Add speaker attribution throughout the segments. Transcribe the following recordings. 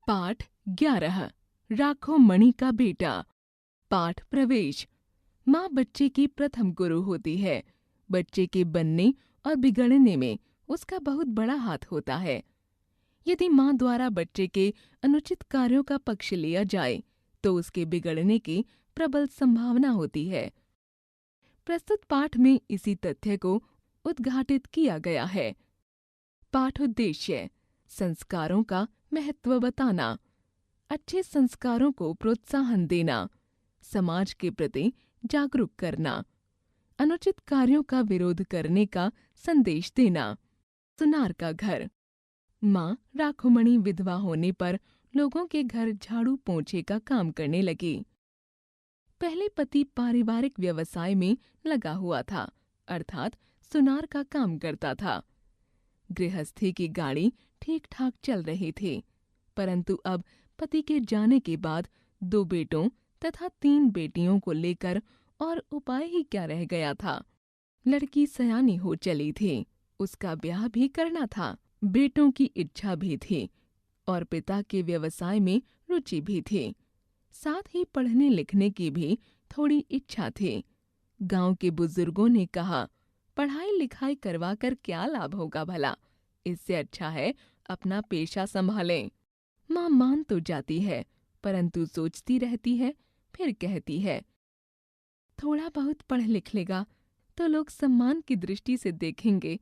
Speaker 1: पाठ 11 राखो मणि का बेटा। पाठ प्रवेश। माँ बच्चे की प्रथम गुरु होती है। बच्चे के बनने और बिगड़ने में उसका बहुत बड़ा हाथ होता है। यदि माँ द्वारा बच्चे के अनुचित कार्यों का पक्ष लिया जाए तो उसके बिगड़ने की प्रबल संभावना होती है। प्रस्तुत पाठ में इसी तथ्य को उद्घाटित किया गया है। पाठ उद्देश्य: संस्कारों का महत्व बताना, अच्छे संस्कारों को प्रोत्साहन देना, समाज के प्रति जागरूक करना, अनुचित कार्यों का विरोध करने का संदेश देना। सुनार का घर। माँ राखोमणि विधवा होने पर लोगों के घर झाड़ू पोंछे का काम करने लगी। पहले पति पारिवारिक व्यवसाय में लगा हुआ था, अर्थात सुनार का काम करता था। गृहस्थी की गाड़ी ठीक ठाक चल रही थी, परंतु अब पति के जाने के बाद 2 बेटों तथा 3 बेटियों को लेकर और उपाय ही क्या रह गया था। लड़की सयानी हो चली थी, उसका ब्याह भी करना था। बेटों की इच्छा भी थी और पिता के व्यवसाय में रुचि भी थी। साथ ही पढ़ने लिखने की भी थोड़ी इच्छा थी। गांव के बुजुर्गों ने कहा, पढ़ाई लिखाई करवाकर क्या लाभ होगा भला, इससे अच्छा है अपना पेशा संभालें। माँ मान तो जाती है, परंतु सोचती रहती है, फिर कहती है, थोड़ा बहुत पढ़ लिख लेगा तो लोग सम्मान की दृष्टि से देखेंगे,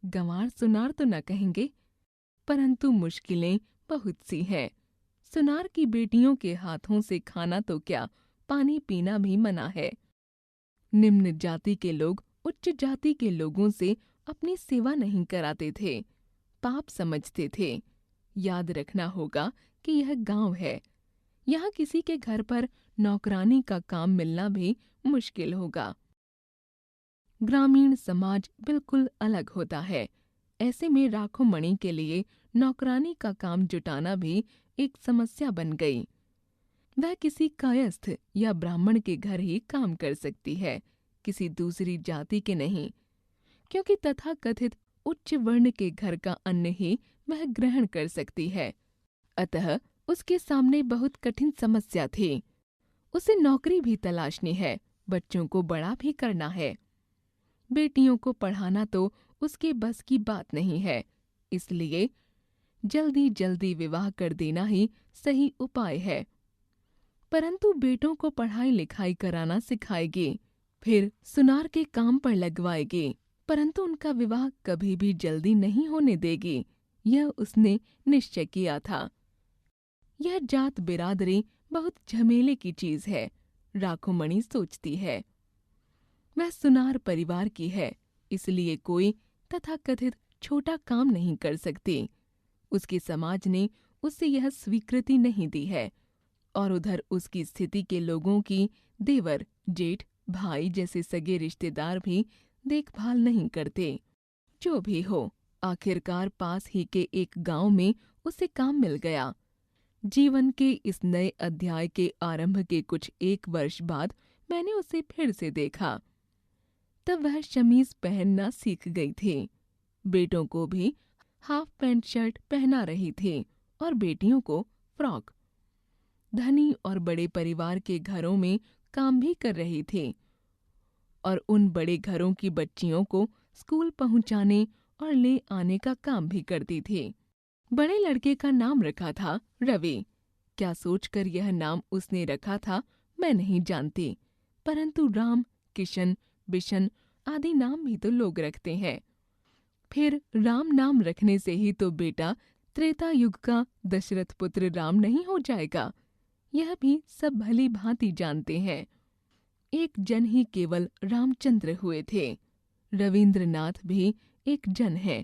Speaker 1: गंवार सुनार तो न कहेंगे। परंतु मुश्किलें बहुत सी हैं। सुनार की बेटियों के हाथों से खाना तो क्या, पानी पीना भी मना है। निम्न जाति के लोग उच्च जाति के लोगों से अपनी सेवा नहीं कराते थे, पाप समझते थे। याद रखना होगा कि यह गांव है, यहाँ किसी के घर पर नौकरानी का काम मिलना भी मुश्किल होगा। ग्रामीण समाज बिल्कुल अलग होता है। ऐसे में राखोमणि के लिए नौकरानी का काम जुटाना भी एक समस्या बन गई। वह किसी कायस्थ या ब्राह्मण के घर ही काम कर सकती है, किसी दूसरी जाति के नहीं, क्योंकि तथाकथित उच्च वर्ण के घर का अन्न ही वह ग्रहण कर सकती है। अतः उसके सामने बहुत कठिन समस्या थी। उसे नौकरी भी तलाशनी है, बच्चों को बड़ा भी करना है। बेटियों को पढ़ाना तो उसके बस की बात नहीं है, इसलिए जल्दी जल्दी विवाह कर देना ही सही उपाय है। परंतु बेटों को पढ़ाई लिखाई कराना सिखाएगी, फिर सुनार के काम पर लगवाएगी, परंतु उनका विवाह कभी भी जल्दी नहीं होने देगी, यह उसने निश्चय किया था। यह जात बिरादरी बहुत झमेले की चीज है, राखोमणि सोचती है। वह सुनार परिवार की है, इसलिए कोई तथाकथित छोटा काम नहीं कर सकती। उसके समाज ने उसे यह स्वीकृति नहीं दी है और उधर उसकी स्थिति के लोगों की देवर, जेठ, भाई जैसे सगे रिश्तेदार भी देखभाल नहीं करते। जो भी हो, आखिरकार पास ही के एक गांव में उसे काम मिल गया। जीवन के इस नए अध्याय के आरंभ के कुछ 1 वर्ष बाद मैंने उसे फिर से देखा। तब वह शमीज पहनना सीख गई थी। बेटों को भी हाफ पैंट शर्ट पहना रही थी और बेटियों को फ्रॉक। धनी और बड़े परिवार के घरों में काम भी कर रही थी और उन बड़े घरों की बच्चियों को स्कूल पहुंचाने और ले आने का काम भी करती थी। बड़े लड़के का नाम रखा था रवि। क्या सोचकर यह नाम उसने रखा था मैं नहीं जानती, परंतु राम, किशन, बिशन आदि नाम भी तो लोग रखते हैं। फिर राम नाम रखने से ही तो बेटा त्रेता युग का दशरथ पुत्र राम नहीं हो जाएगा, यह भी सब भली भांति जानते हैं। एक जन ही केवल रामचंद्र हुए थे। रविंद्रनाथ भी एक जन है,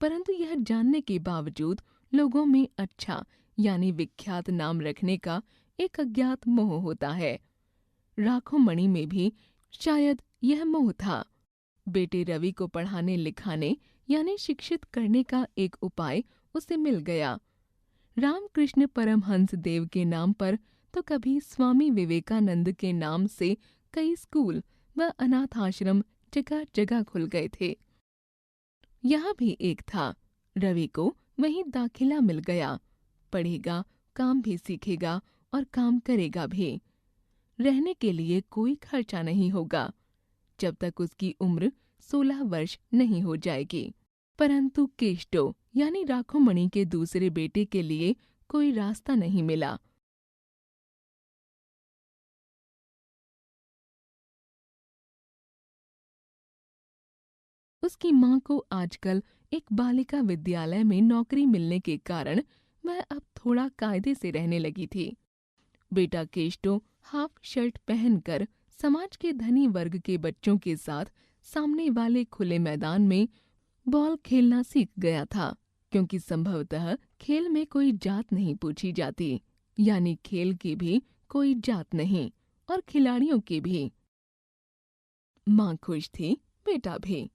Speaker 1: परंतु यह जानने के बावजूद लोगों में अच्छा यानी विख्यात नाम रखने का एक अज्ञात मोह होता है। राखोमणि में भी शायद यह मोह था। बेटे रवि को पढ़ाने लिखाने यानी शिक्षित करने का एक उपाय उसे मिल गया। रामकृष्ण परमहंस देव के नाम पर तो कभी स्वामी विवेकानंद के नाम से कई स्कूल व अनाथ आश्रम जगह जगह खुल गए थे। यहाँ भी एक था। रवि को वहीं दाखिला मिल गया। पढ़ेगा, काम भी सीखेगा और काम करेगा भी। रहने के लिए कोई खर्चा नहीं होगा जब तक उसकी उम्र 16 वर्ष नहीं हो जाएगी। परंतु केष्टो यानी राखोमणि के दूसरे बेटे के लिए कोई रास्ता नहीं मिला। उसकी माँ को आजकल एक बालिका विद्यालय में नौकरी मिलने के कारण वह अब थोड़ा कायदे से रहने लगी थी। बेटा केष्टो हाफ शर्ट पहनकर समाज के धनी वर्ग के बच्चों के साथ सामने वाले खुले मैदान में बॉल खेलना सीख गया था, क्योंकि संभवतः खेल में कोई जात नहीं पूछी जाती, यानी खेल की भी कोई जात नहीं और खिलाड़ियों की भी। माँ खुश थी, बेटा भी।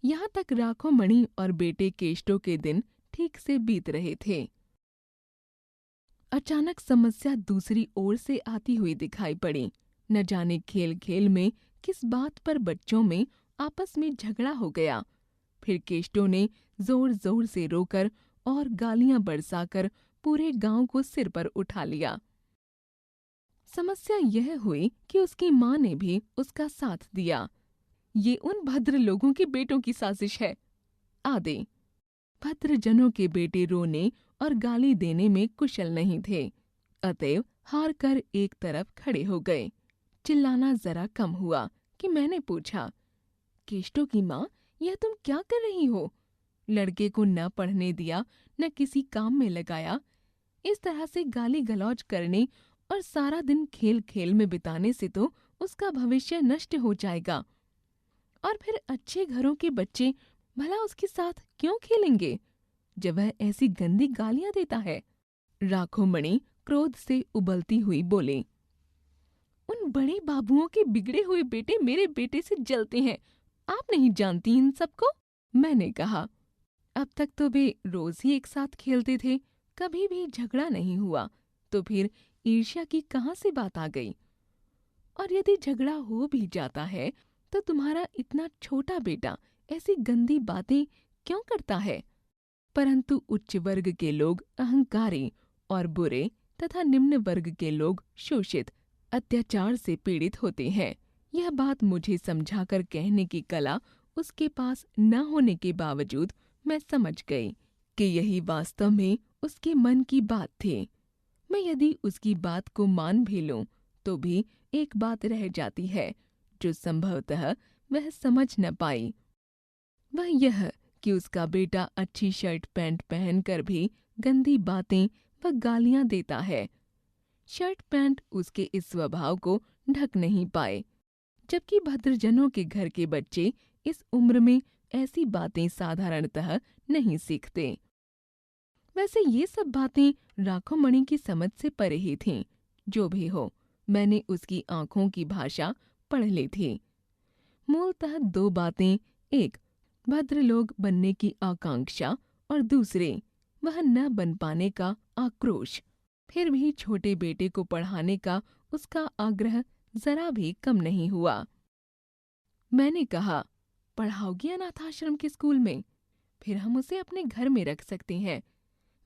Speaker 1: यहाँ तक राखोमणि और बेटे केष्टो के दिन ठीक से बीत रहे थे। अचानक समस्या दूसरी ओर से आती हुई दिखाई पड़ी। न जाने खेल खेल में किस बात पर बच्चों में आपस में झगड़ा हो गया। फिर केष्टो ने जोर जोर से रोकर और गालियां बरसाकर पूरे गांव को सिर पर उठा लिया। समस्या यह हुई कि उसकी माँ ने भी उसका साथ दिया। ये उन भद्र लोगों के बेटों की साजिश है, आदि। भद्रजनों के बेटे रोने और गाली देने में कुशल नहीं थे, अतएव हार कर एक तरफ खड़े हो गए। चिल्लाना जरा कम हुआ कि मैंने पूछा, केष्टो की माँ, यह तुम क्या कर रही हो? लड़के को न पढ़ने दिया, न किसी काम में लगाया। इस तरह से गाली गलौज करने और सारा दिन खेल खेल में बिताने से तो उसका भविष्य नष्ट हो जाएगा। और फिर अच्छे घरों के बच्चे भला उसके साथ क्यों खेलेंगे जब वह ऐसी गंदी गालियां देता है? राखोमणि क्रोध से उबलती हुई बोले, उन बड़े बाबुओं के बिगड़े हुए बेटे मेरे बेटे से जलते हैं। आप नहीं जानती इन सबको? मैंने कहा, अब तक तो वे रोज ही एक साथ खेलते थे, कभी भी झगड़ा नहीं हुआ, तो फिर ईर्ष्या की कहाँ से बात आ गई? और यदि झगड़ा हो भी जाता है तो तुम्हारा इतना छोटा बेटा ऐसी गंदी बातें क्यों करता है? परंतु उच्च वर्ग के लोग अहंकारी और बुरे तथा निम्न वर्ग के लोग शोषित, अत्याचार से पीड़ित होते हैं। यह बात मुझे समझाकर कहने की कला उसके पास न होने के बावजूद मैं समझ गई कि यही वास्तव में उसके मन की बात थी। मैं यदि उसकी बात को मान भी लूं तो भी एक बात रह जाती है जो संभवतः वह समझ न पाई। वह यह कि उसका बेटा अच्छी शर्ट पैंट पहनकर भी गंदी बातें व गालियां देता है। शर्ट पैंट उसके इस स्वभाव को ढक नहीं पाए, जबकि भद्रजनों के घर के बच्चे इस उम्र में ऐसी बातें साधारणतः नहीं सीखते। वैसे ये सब बातें राखोमणि की समझ से परे ही थीं। जो भी हो, मैंने उसकी आंखों की भाषा पढ़ ली थी। मूलतः दो बातें, एक भद्र लोग बनने की आकांक्षा और दूसरे वह न बन पाने का आक्रोश। फिर भी छोटे बेटे को पढ़ाने का उसका आग्रह जरा भी कम नहीं हुआ। मैंने कहा, पढ़ाओगी अनाथाश्रम के स्कूल में? फिर हम उसे अपने घर में रख सकते हैं।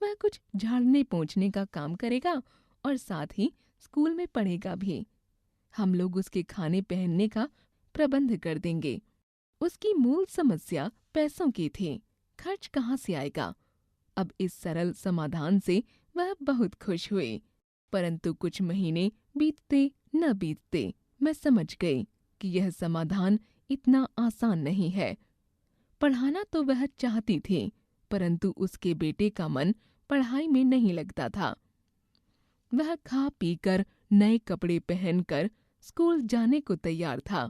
Speaker 1: वह कुछ झाड़ने पोंछने का काम करेगा और साथ ही स्कूल में पढ़ेगा भी। हम लोग उसके खाने पहनने का प्रबंध कर देंगे। उसकी मूल समस्या पैसों की थी, खर्च कहाँ से आएगा? अब इस सरल समाधान से वह बहुत खुश हुई। परंतु कुछ महीने बीतते न बीतते मैं समझ गई कि यह समाधान इतना आसान नहीं है। पढ़ाना तो वह चाहती थी, परंतु उसके बेटे का मन पढ़ाई में नहीं लगता था। वह खा पीकर नए कपड़े पहनकर स्कूल जाने को तैयार था,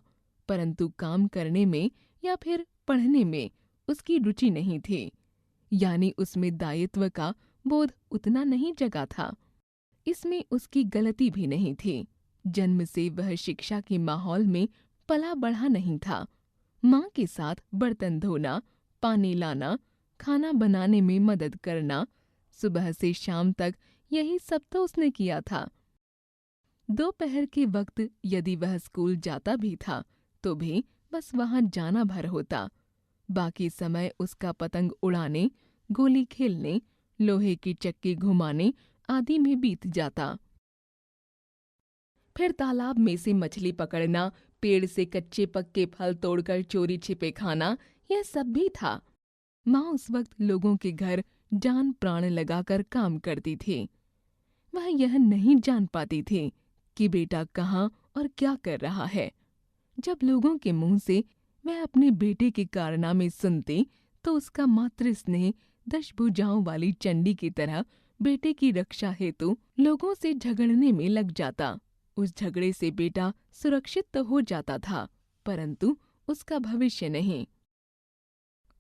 Speaker 1: परंतु काम करने में या फिर पढ़ने में उसकी रुचि नहीं थी, यानी उसमें दायित्व का बोध उतना नहीं जगा था। इसमें उसकी गलती भी नहीं थी। जन्म से वह शिक्षा के माहौल में पला बढ़ा नहीं था। माँ के साथ बर्तन धोना, पानी लाना, खाना बनाने में मदद करना, सुबह से शाम तक यही सब तो उसने किया था। दोपहर के वक्त यदि वह स्कूल जाता भी था तो भी बस वहां जाना भर होता। बाकी समय उसका पतंग उड़ाने, गोली खेलने, लोहे की चक्की घुमाने आदि में बीत जाता। फिर तालाब में से मछली पकड़ना, पेड़ से कच्चे पक्के फल तोड़कर चोरी छिपे खाना, यह सब भी था। माँ उस वक्त लोगों के घर जान प्राण लगाकर काम करती थी। वह यह नहीं जान पाती थी कि बेटा कहाँ और क्या कर रहा है। जब लोगों के मुंह से वह अपने बेटे के कारनामे सुनती तो उसका मातृ स्नेह दशभुजाओं वाली चंडी की तरह बेटे की रक्षा हेतु लोगों से झगड़ने में लग जाता। उस झगड़े से बेटा सुरक्षित तो हो जाता था, परंतु उसका भविष्य नहीं।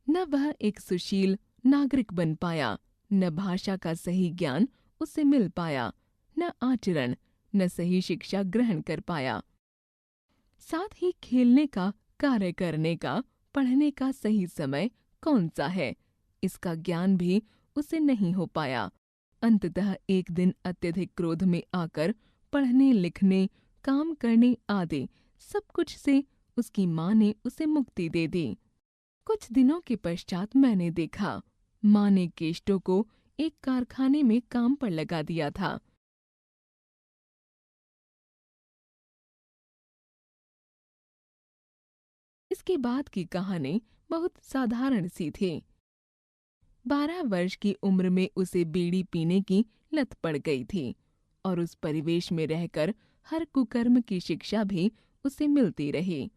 Speaker 1: न वह एक सुशील नागरिक बन पाया, न भाषा का सही ज्ञान उसे मिल पाया, न आचरण, न सही शिक्षा ग्रहण कर पाया। साथ ही खेलने का, कार्य करने का, पढ़ने का सही समय कौन सा है, इसका ज्ञान भी उसे नहीं हो पाया। अंततः एक दिन अत्यधिक क्रोध में आकर पढ़ने लिखने, काम करने आदि सब कुछ से उसकी माँ ने उसे मुक्ति दे दी। कुछ दिनों के पश्चात मैंने देखा, माँ ने केष्टो को एक कारखाने में काम पर लगा दिया था। इसके बाद की कहानी बहुत साधारण सी थी। 12 वर्ष की उम्र में उसे बीड़ी पीने की लत पड़ गई थी और उस परिवेश में रहकर हर कुकर्म की शिक्षा भी उसे मिलती रही।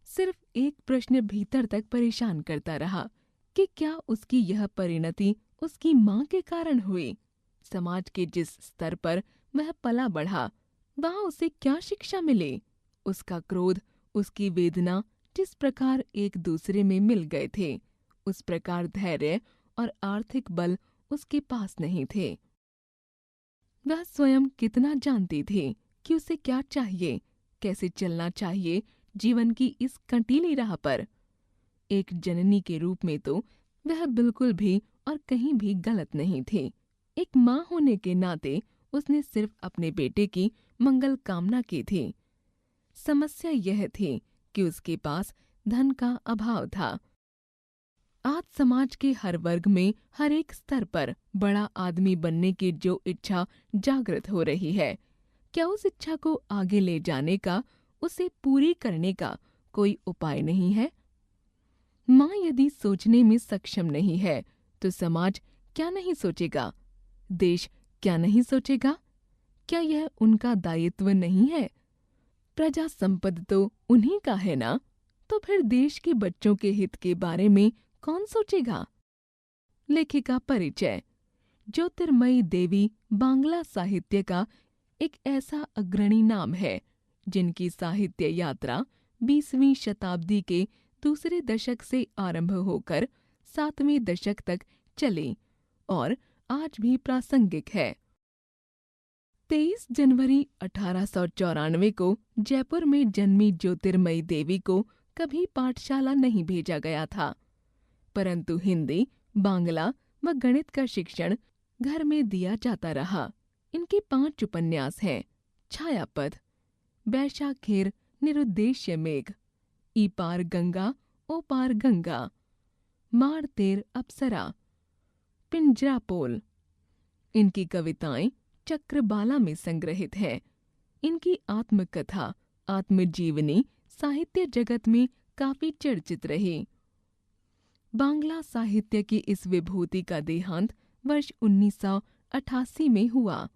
Speaker 1: सिर्फ एक प्रश्न भीतर तक परेशान करता रहा कि क्या उसकी यह परिणति उसकी माँ के कारण हुई। समाज के जिस स्तर पर वह पला बढ़ा, वहाँ उसे क्या शिक्षा मिले। उसका क्रोध, उसकी वेदना जिस प्रकार एक दूसरे में मिल गए थे, उस प्रकार धैर्य और आर्थिक बल उसके पास नहीं थे। वह स्वयं कितना जानती थी कि उसे क्या चाहिए, कैसे चलना चाहिए जीवन की इस कंटीली राह पर। एक जननी के रूप में तो वह बिल्कुल भी और कहीं भी गलत नहीं थी। एक माँ होने के नाते उसने सिर्फ अपने बेटे की मंगल कामना की थी। समस्या यह थी कि उसके पास धन का अभाव था। आज समाज के हर वर्ग में, हर एक स्तर पर बड़ा आदमी बनने की जो इच्छा जागृत हो रही है, क्या उस इच्छा को आगे ले जाने का, उसे पूरी करने का कोई उपाय नहीं है? माँ यदि सोचने में सक्षम नहीं है, तो समाज क्या नहीं सोचेगा? देश क्या नहीं सोचेगा? क्या यह उनका दायित्व नहीं है? प्रजा संपद तो उन्हीं का है ना? तो फिर देश के बच्चों के हित के बारे में कौन सोचेगा? लेखिका परिचय। ज्योतिर्मयी देवी बांग्ला साहित्य का एक ऐसा अग्रणी नाम है जिनकी साहित्य यात्रा 20वीं शताब्दी के दूसरे दशक से आरंभ होकर 7वें दशक तक चली और आज भी प्रासंगिक है। 23 जनवरी 1894 को जयपुर में जन्मी ज्योतिर्मयी देवी को कभी पाठशाला नहीं भेजा गया था, परंतु हिंदी, बांग्ला व गणित का शिक्षण घर में दिया जाता रहा। इनके 5 उपन्यास हैं: छायापथ, बैशाखेर निरुद्देश्य मेघ, ई पार गंगा ओ पार गंगा, मार तेर अप्सरा, पिंजरापोल। इनकी कविताएं चक्रबाला में संग्रहित हैं। इनकी आत्मकथा, आत्मजीवनी साहित्य जगत में काफी चर्चित रही। बांग्ला साहित्य की इस विभूति का देहांत वर्ष 1988 में हुआ।